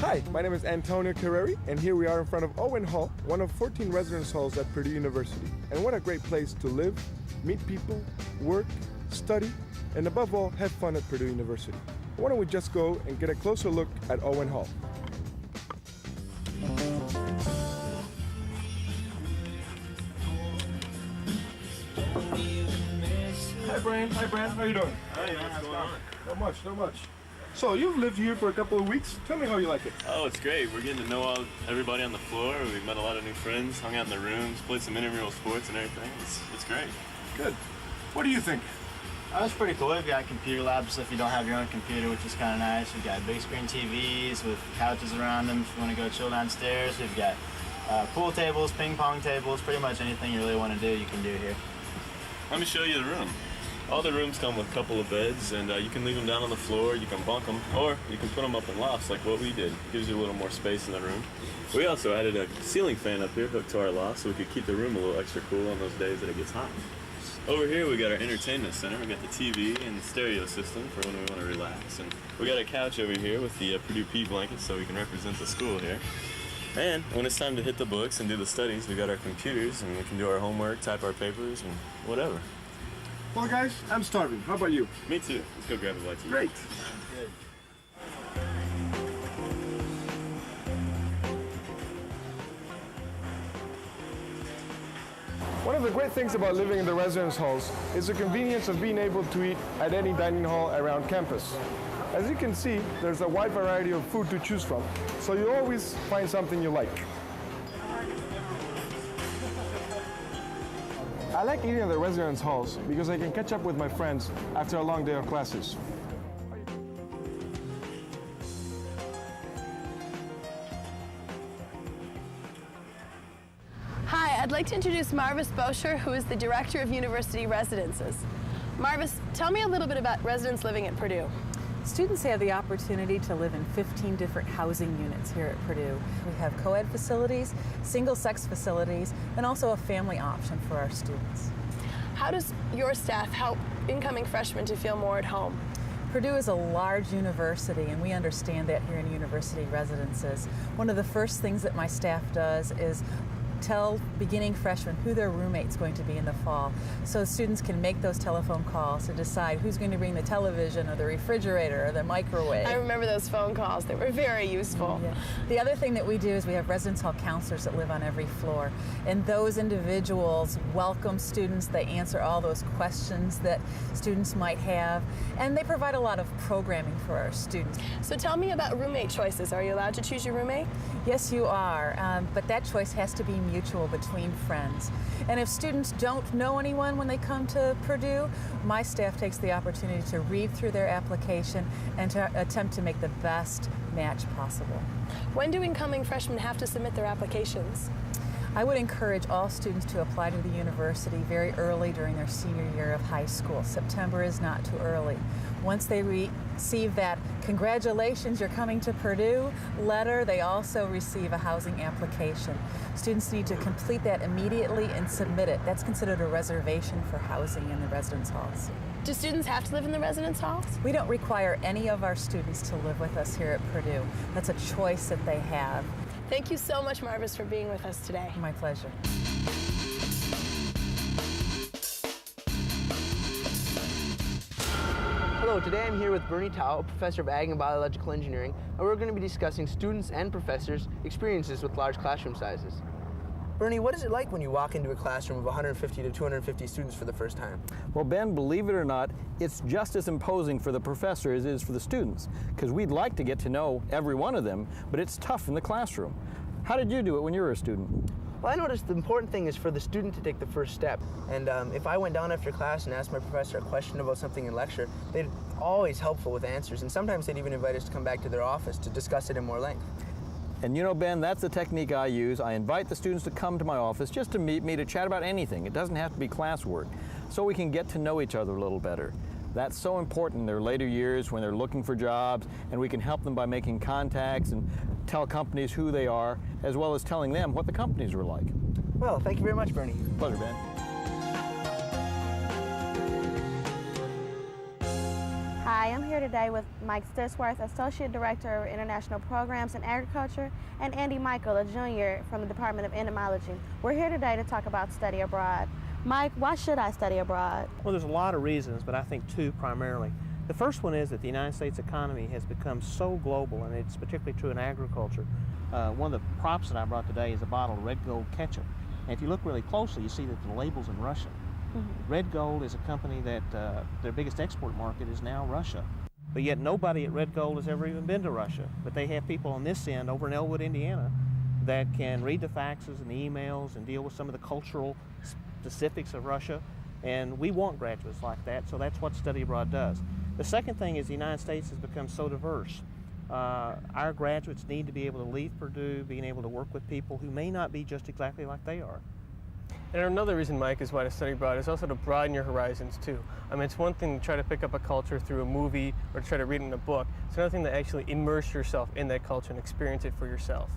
Hi, my name is Antonio Carreri, and here we are in front of Owen Hall, one of 14 residence halls at Purdue University. And what a great place to live, meet people, work, study, and above all, have fun at Purdue University. Why don't we just go and get a closer look at Owen Hall. Hi, Brian. Hi, Brian. How you doing? Hey, what's going on? Not much. So you've lived here for a couple of weeks. Tell me how you like it. Oh, it's great. We're getting to know everybody on the floor. We've met a lot of new friends, hung out in the rooms, played some intramural sports and everything. It's great. Good. What do you think? It's pretty cool. We've got computer labs if you don't have your own computer, which is kind of nice. We've got big screen TVs with couches around them if you want to go chill downstairs. We've got pool tables, ping pong tables, pretty much anything you really want to do, you can do here. Let me show you the room. All the rooms come with a couple of beds, and you can leave them down on the floor, you can bunk them, or you can put them up in lofts like what we did. Gives you a little more space in the room. We also added a ceiling fan up here hooked to our loft so we could keep the room a little extra cool on those days that it gets hot. Over here we got our entertainment center. We got the TV and the stereo system for when we want to relax. And we got a couch over here with the Purdue P blanket so we can represent the school here. And when it's time to hit the books and do the studies, we got our computers and we can do our homework, type our papers, and whatever. Well, guys, I'm starving. How about you? Me too. Let's go grab a bite to eat. Great. Good. One of the great things about living in the residence halls is the convenience of being able to eat at any dining hall around campus. As you can see, there's a wide variety of food to choose from, so you always find something you like. I like eating at the residence halls because I can catch up with my friends after a long day of classes. Hi, I'd like to introduce Marvis Boscher, who is the Director of University Residences. Marvis, tell me a little bit about residents living at Purdue. Students have the opportunity to live in 15 different housing units here at Purdue. We have co-ed facilities, single-sex facilities, and also a family option for our students. How does your staff help incoming freshmen to feel more at home? Purdue is a large university, and we understand that here in university residences. One of the first things that my staff does is tell beginning freshmen who their roommate's going to be in the fall, so students can make those telephone calls to decide who's going to bring the television or the refrigerator or the microwave. I remember those phone calls. They were very useful. Yeah. The other thing that we do is we have residence hall counselors that live on every floor, and those individuals welcome students. They answer all those questions that students might have, and they provide a lot of programming for our students. So tell me about roommate choices. Are you allowed to choose your roommate? Yes, you are, but that choice has to be mutual between friends. And if students don't know anyone when they come to Purdue, my staff takes the opportunity to read through their application and to attempt to make the best match possible. When do incoming freshmen have to submit their applications? I would encourage all students to apply to the university very early during their senior year of high school. September is not too early. Once they receive that "congratulations, you're coming to Purdue" letter, they also receive a housing application. Students need to complete that immediately and submit it. That's considered a reservation for housing in the residence halls. Do students have to live in the residence halls? We don't require any of our students to live with us here at Purdue. That's a choice that they have. Thank you so much, Marvis, for being with us today. My pleasure. Hello, today I'm here with Bernie Tao, a professor of Ag and Biological Engineering, and we're going to be discussing students and professors' experiences with large classroom sizes. Bernie, what is it like when you walk into a classroom of 150 to 250 students for the first time? Well, Ben, believe it or not, it's just as imposing for the professor as it is for the students, because we'd like to get to know every one of them, but it's tough in the classroom. How did you do it when you were a student? Well, I noticed the important thing is for the student to take the first step. And if I went down after class and asked my professor a question about something in lecture, they'd always helpful with answers, and sometimes they'd even invite us to come back to their office to discuss it in more length. And you know, Ben, that's the technique I use. I invite the students to come to my office just to meet me, to chat about anything. It doesn't have to be classwork, so we can get to know each other a little better. That's so important in their later years when they're looking for jobs, and we can help them by making contacts and tell companies who they are, as well as telling them what the companies are like. Well, thank you very much, Bernie. Pleasure, Ben. Hi, I'm here today with Mike Stissworth, Associate Director of International Programs in Agriculture, and Andy Michael, a junior from the Department of Entomology. We're here today to talk about study abroad. Mike, why should I study abroad? Well, there's a lot of reasons, but I think two primarily. The first one is that the United States economy has become so global, and it's particularly true in agriculture. One of the props that I brought today is a bottle of Red Gold ketchup. And if you look really closely, you see that the label's in Russian. Red Gold is a company that their biggest export market is now Russia. But yet nobody at Red Gold has ever even been to Russia. But they have people on this end over in Elwood, Indiana, that can read the faxes and the emails and deal with some of the cultural specifics of Russia. And we want graduates like that, so that's what study abroad does. The second thing is the United States has become so diverse. Our graduates need to be able to leave Purdue, being able to work with people who may not be just exactly like they are. And another reason, Mike, is why to study abroad is also to broaden your horizons too. I mean, it's one thing to try to pick up a culture through a movie or to try to read it in a book. It's another thing to actually immerse yourself in that culture and experience it for yourself.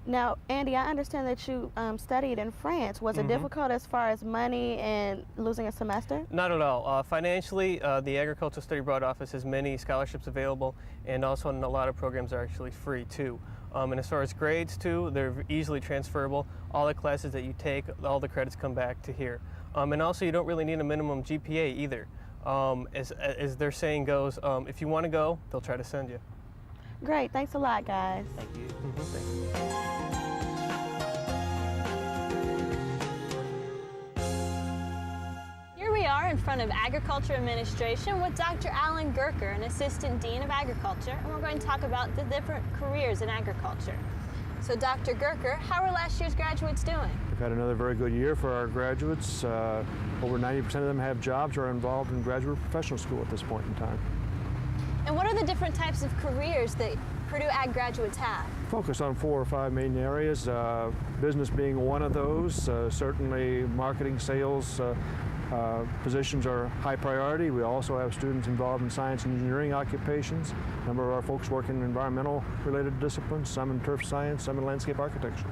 Now, Andy, I understand that you studied in France. Was it difficult as far as money and losing a semester? Not at all. Financially, the Agricultural Study Abroad Office has many scholarships available, and also a lot of programs are actually free too. And as far as grades too, they're easily transferable. All the classes that you take, all the credits come back to here. And also you don't really need a minimum GPA either. As their saying goes, if you want to go, they'll try to send you. Great, thanks a lot, guys. Thank you. Thank you. Here we are in front of Agriculture Administration with Dr. Alan Gerker, an Assistant Dean of Agriculture, and we're going to talk about the different careers in agriculture. So Dr. Gerker, how are last year's graduates doing? We've had another very good year for our graduates. Over 90% of them have jobs or are involved in graduate professional school at this point in time. And what are the different types of careers that Purdue Ag graduates have? Focus on 4 or 5 main areas, business being one of those. Certainly marketing, sales positions are high priority. We also have students involved in science and engineering occupations. A number of our folks work in environmental related disciplines, some in turf science, some in landscape architecture.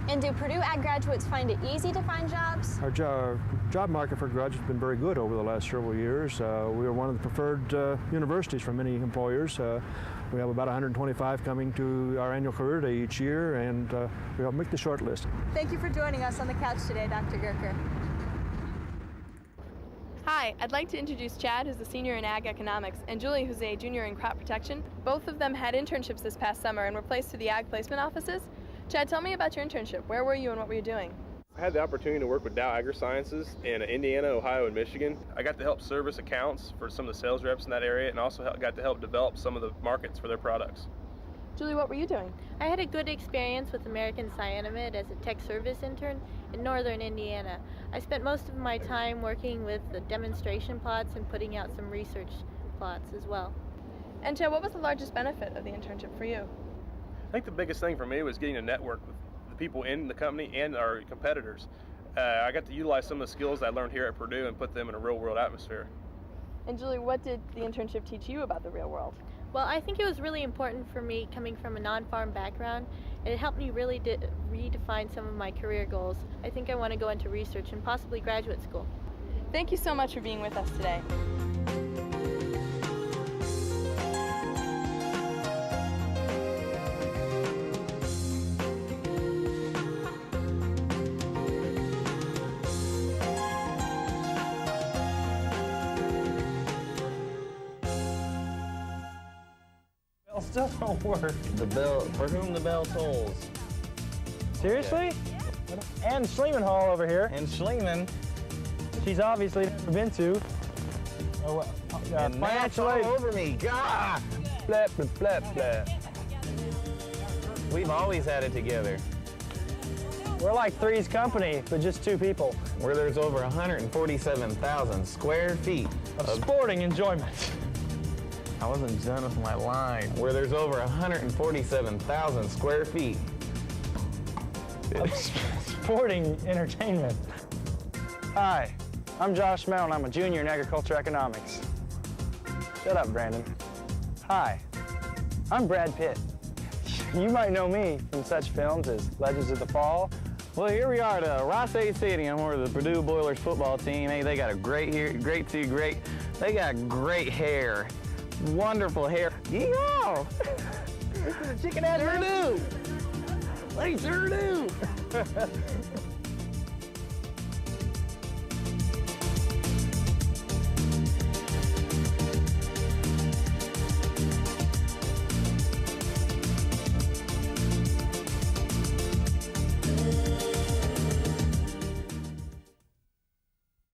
And do Purdue Ag graduates find it easy to find jobs? Our job market for graduates has been very good over the last several years. We are one of the preferred universities for many employers. We have about 125 coming to our annual career day each year, and we help make the short list. Thank you for joining us on the couch today, Dr. Gerker. Hi, I'd like to introduce Chad, who's a senior in Ag Economics, and Julie, who's a junior in Crop Protection. Both of them had internships this past summer and were placed to the Ag Placement Offices. Chad, tell me about your internship. Where were you and what were you doing? I had the opportunity to work with Dow AgriSciences in Indiana, Ohio, and Michigan. I got to help service accounts for some of the sales reps in that area, and also got to help develop some of the markets for their products. Julie, what were you doing? I had a good experience with American Cyanamid as a tech service intern in northern Indiana. I spent most of my time working with the demonstration plots and putting out some research plots as well. And Chad, what was the largest benefit of the internship for you? I think the biggest thing for me was getting to network with the people in the company and our competitors. I got to utilize some of the skills I learned here at Purdue and put them in a real-world atmosphere. And Julie, what did the internship teach you about the real world? Well, I think it was really important for me coming from a non-farm background. It helped me really redefine some of my career goals. I think I want to go into research and possibly graduate school. Thank you so much for being with us today. Still don't work. The bell, for whom the bell tolls. Seriously? And Schliemann Hall over here. And Schliemann. She's obviously never been to. Oh, and financial all over me. Gah! Blah, blah, blah, blah. We've always had it together. We're like Three's Company, but just 2 people. Where there's over 147,000 square feet of sporting enjoyment. I wasn't done with my line. Where there's over 147,000 square feet of sporting entertainment. Hi, I'm Josh Mell, and I'm a junior in agriculture economics. Shut up, Brandon. Hi, I'm Brad Pitt. You might know me from such films as Legends of the Fall Well, here we are at Ross A Stadium, where the Purdue Boilers football team. Hey, they got a great they got great hair. Wonderful hair. Yeehaw! Chicken ass Purdue! They sure do!